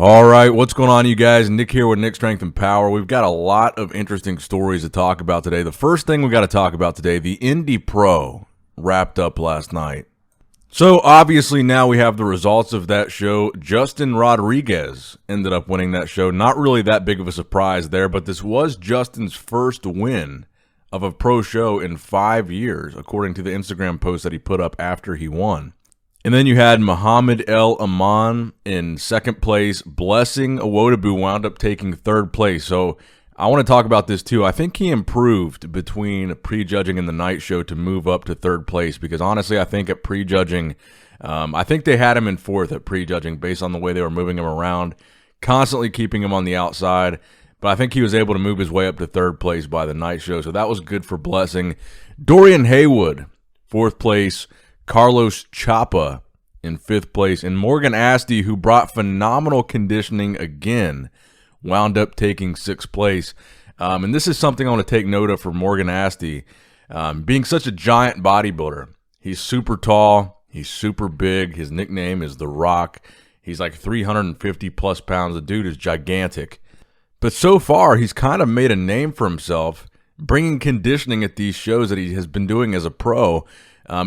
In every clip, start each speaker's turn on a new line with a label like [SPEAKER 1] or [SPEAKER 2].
[SPEAKER 1] All right, what's going on, you guys? Nick here with Nick Strength and Power. We've got a lot of interesting stories to talk about today. The first thing we got to talk about today, the Indy Pro wrapped up last night. So obviously now we have the results of that show. Justin Rodriguez ended up winning that show. Not really that big of a surprise there, but this was Justin's first win of a pro show in 5 years, according to the Instagram post that he put up after he won. And then you had Muhammad El Aman in second place. Blessing Awodabu wound up taking third place. So I want to talk about this too. I think he improved between prejudging and the night show to move up to third place because honestly, I think at prejudging, I think they had him in fourth at prejudging based on the way they were moving him around, constantly keeping him on the outside. But I think he was able to move his way up to third place by the night show. So that was good for Blessing. Dorian Haywood, fourth place. Carlos Chapa in fifth place. And Morgan Asti, who brought phenomenal conditioning again, wound up taking sixth place. And this is something I want to take note of for Morgan Asti. Being such a giant bodybuilder, he's super tall, he's super big. His nickname is The Rock. He's like 350 plus pounds. The dude is gigantic. But so far, he's kind of made a name for himself, bringing conditioning at these shows that he has been doing as a pro.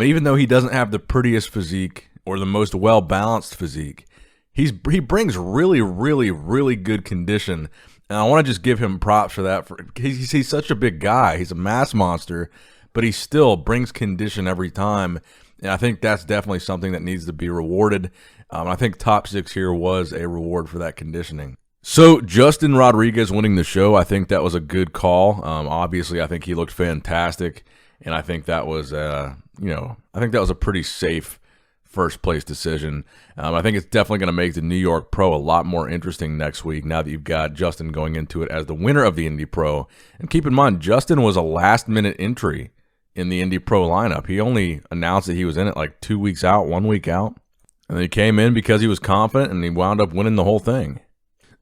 [SPEAKER 1] Even though he doesn't have the prettiest physique or the most well-balanced physique, he brings really good condition. And I want to just give him props for that. He's such a big guy. He's a mass monster, but he still brings condition every time. And I think that's definitely something that needs to be rewarded. I think top 6 here was a reward for that conditioning. So Justin Rodriguez winning the show, I think that was a good call. Obviously, I think he looked fantastic. And I think that was, I think that was a pretty safe first place decision. I think it's definitely going to make the New York Pro a lot more interesting next week now that you've got Justin going into it as the winner of the Indy Pro. And keep in mind, Justin was a last-minute entry in the Indy Pro lineup. He only announced that he was in it like 2 weeks out, 1 week out. And he came in because he was confident, and he wound up winning the whole thing.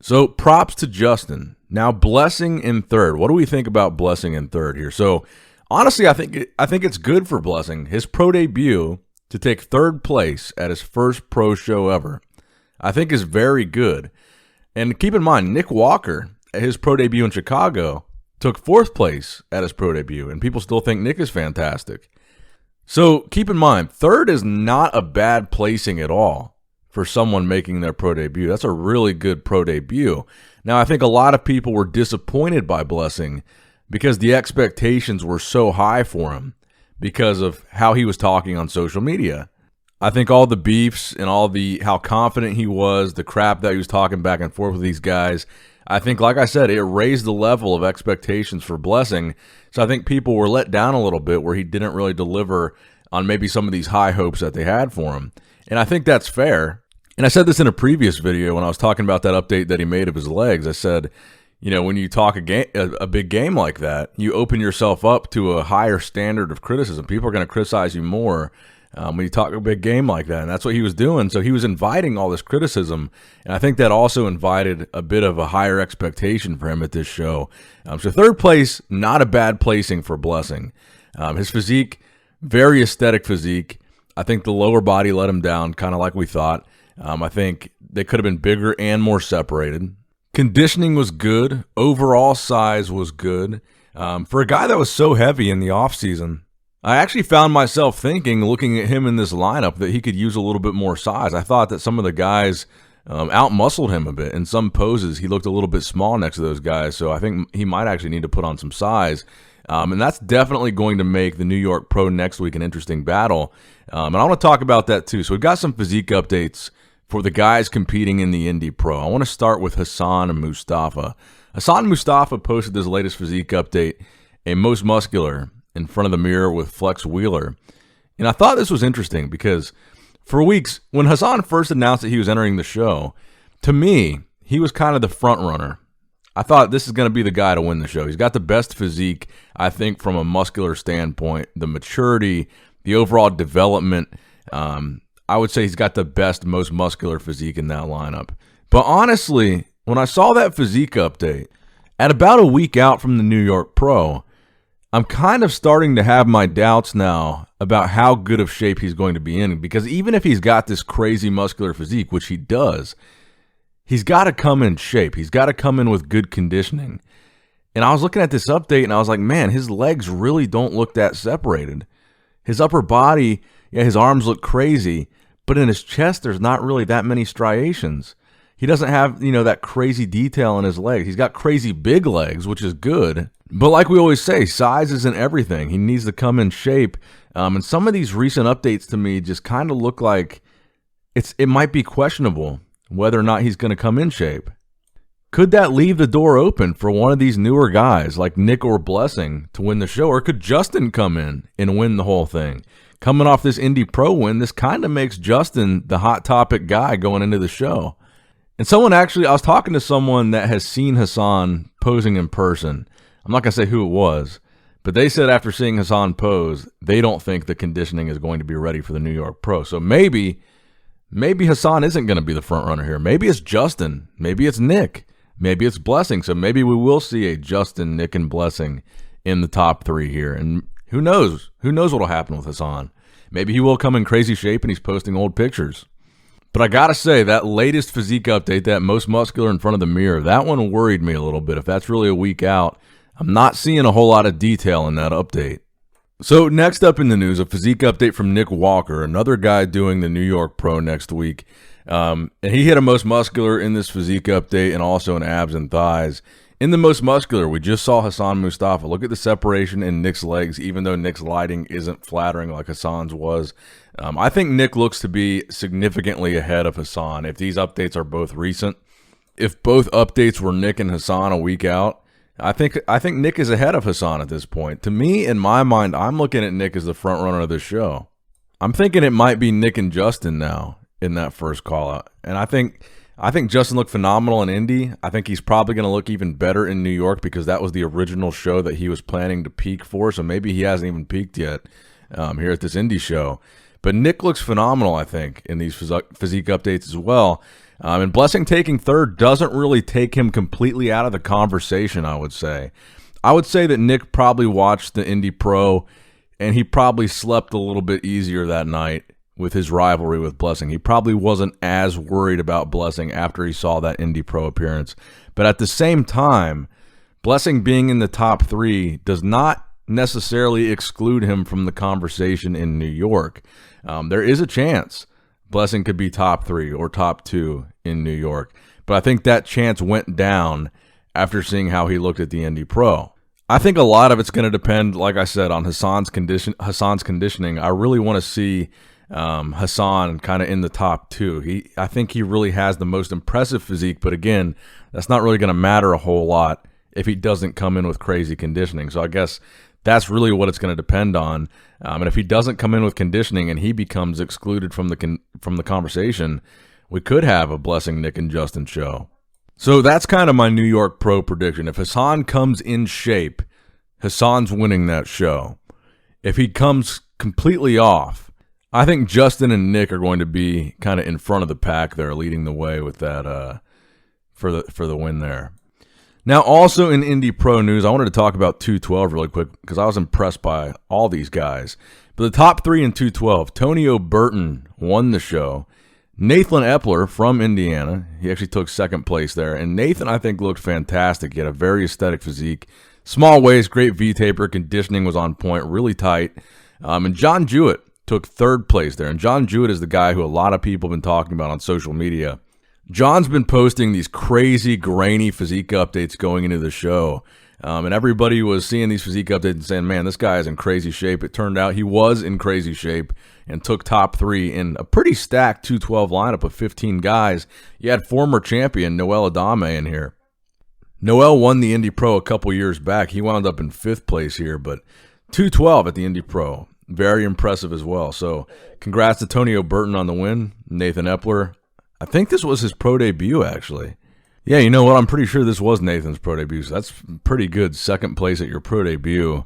[SPEAKER 1] So props to Justin. Now, Blessing in third. What do we think about Blessing in third here? So honestly, I think it's good for Blessing. His pro debut to take third place at his first pro show ever, I think is very good. And keep in mind, Nick Walker, at his pro debut in Chicago, took fourth place at his pro debut, and people still think Nick is fantastic. So keep in mind, third is not a bad placing at all for someone making their pro debut. That's a really good pro debut. Now, I think a lot of people were disappointed by Blessing because the expectations were so high for him because of how he was talking on social media. I think all the beefs and all the how confident he was, the crap that he was talking back and forth with these guys, I think, like I said, it raised the level of expectations for Blessing. So I think people were let down a little bit where he didn't really deliver on maybe some of these high hopes that they had for him. And I think that's fair. And I said this in a previous video when I was talking about that update that he made of his legs. I said, when you talk a big game like that, you open yourself up to a higher standard of criticism. People are going to criticize you more when you talk a big game like that. And that's what he was doing. So he was inviting all this criticism. And I think that also invited a bit of a higher expectation for him at this show. So third place, not a bad placing for Blessing. His physique, very aesthetic physique. I think the lower body let him down, kind of like we thought. I think they could have been bigger and more separated. Conditioning was good. Overall size was good. For a guy that was so heavy in the offseason, I actually found myself thinking, looking at him in this lineup, that he could use a little bit more size. I thought that some of the guys out-muscled him a bit. In some poses, he looked a little bit small next to those guys, so I think he might actually need to put on some size. And that's definitely going to make the New York Pro next week an interesting battle. And I want to talk about that too. So we've got some physique updates for the guys competing in the Indy Pro. I want to start with Hassan and Mustafa. Hassan Mustafa posted his latest physique update, a most muscular in front of the mirror with Flex Wheeler. And I thought this was interesting because for weeks, when Hassan first announced that he was entering the show, to me, he was kind of the front runner. I thought this is going to be the guy to win the show. He's got the best physique, I think, from a muscular standpoint, the maturity, the overall development. I would say he's got the best, most muscular physique in that lineup. But honestly, when I saw that physique update, at about a week out from the New York Pro, I'm kind of starting to have my doubts now about how good of shape he's going to be in. Because even if he's got this crazy muscular physique, which he does, he's got to come in shape. He's got to come in with good conditioning. And I was looking at this update, and I was like, man, his legs really don't look that separated. His upper body, yeah, his arms look crazy, but in his chest, there's not really that many striations. He doesn't have, that crazy detail in his legs. He's got crazy big legs, which is good. But like we always say, size isn't everything. He needs to come in shape. And some of these recent updates to me just kind of look like it might be questionable whether or not he's going to come in shape. Could that leave the door open for one of these newer guys like Nick or Blessing to win the show? Or could Justin come in and win the whole thing? Coming off this Indy Pro win, this kind of makes Justin the hot topic guy going into the show. And I was talking to someone that has seen Hassan posing in person. I'm not going to say who it was, but they said after seeing Hassan pose, they don't think the conditioning is going to be ready for the New York Pro. So maybe Hassan isn't going to be the front runner here. Maybe it's Justin. Maybe it's Nick. Maybe it's Blessing. So maybe we will see a Justin, Nick, and Blessing in the top 3 here. And who knows? Who knows what will happen with Hassan? Maybe he will come in crazy shape and he's posting old pictures. But I got to say, that latest physique update, that most muscular in front of the mirror, that one worried me a little bit. If that's really a week out, I'm not seeing a whole lot of detail in that update. So next up in the news, a physique update from Nick Walker, another guy doing the New York Pro next week. And he hit a most muscular in this physique update and also in abs and thighs. In the most muscular, we just saw Hassan Mustafa. Look at the separation in Nick's legs, even though Nick's lighting isn't flattering like Hassan's was. I think Nick looks to be significantly ahead of Hassan if these updates are both recent. If both updates were Nick and Hassan a week out, I think Nick is ahead of Hassan at this point. To me, in my mind, I'm looking at Nick as the front runner of this show. I'm thinking it might be Nick and Justin now in that first call out. And I think Justin looked phenomenal in Indy. I think he's probably going to look even better in New York because that was the original show that he was planning to peak for. So maybe he hasn't even peaked yet here at this Indy show. But Nick looks phenomenal, I think, in these physique updates as well. And Blessing taking third doesn't really take him completely out of the conversation, I would say. I would say that Nick probably watched the Indy Pro, and he probably slept a little bit easier that night with his rivalry with Blessing. He probably wasn't as worried about Blessing after he saw that Indy Pro appearance. But at the same time, Blessing being in the top 3 does not necessarily exclude him from the conversation in New York. There is a chance Blessing could be top 3 or top 2 in New York. But I think that chance went down after seeing how he looked at the Indy Pro. I think a lot of it's going to depend, like I said, on Hassan's conditioning. I really want to see Hassan kind of in the top 2. I think he really has the most impressive physique, but again, that's not really going to matter a whole lot if he doesn't come in with crazy conditioning. So I guess that's really what it's going to depend on. And if he doesn't come in with conditioning and he becomes excluded from the conversation, we could have a Blessing, Nick, and Justin show. So that's kind of my New York Pro prediction. If Hassan comes in shape, Hassan's winning that show. If he comes completely off, I think Justin and Nick are going to be kind of in front of the pack there, leading the way with that for the win there. Now, also in Indy Pro news, I wanted to talk about 212 really quick because I was impressed by all these guys. But the top 3 in 212, Tonio Burton won the show. Nathan Epler from Indiana, he actually took second place there. And Nathan, I think, looked fantastic. He had a very aesthetic physique. Small waist, great V-taper, conditioning was on point, really tight. And John Jewett took third place there. And John Jewett is the guy who a lot of people have been talking about on social media. John's been posting these crazy, grainy physique updates going into the show. And everybody was seeing these physique updates and saying, man, this guy is in crazy shape. It turned out he was in crazy shape and took top 3 in a pretty stacked 212 lineup of 15 guys. You had former champion Noel Adame in here. Noel won the Indy Pro a couple years back. He wound up in 5th place here, but 212 at the Indy Pro. Very impressive as well. So congrats to Tonio Burton on the win. Nathan Epler, I think this was his pro debut, actually. Yeah, you know what? I'm pretty sure this was Nathan's pro debut, so that's pretty good. Second place at your pro debut.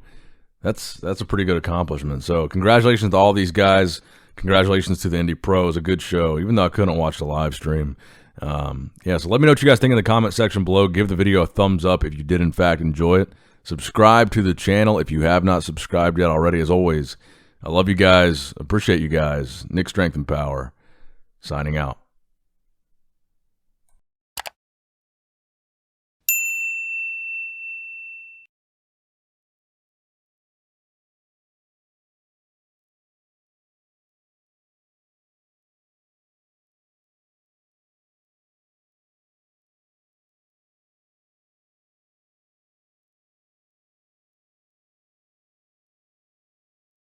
[SPEAKER 1] That's a pretty good accomplishment. So congratulations to all these guys. Congratulations to the Indy Pro. It was a good show, even though I couldn't watch the live stream. Yeah, so let me know what you guys think in the comment section below. Give the video a thumbs up if you did, in fact, enjoy it. Subscribe to the channel if you have not subscribed yet already. As always, I love you guys. Appreciate you guys. Nick Strength and Power, signing out.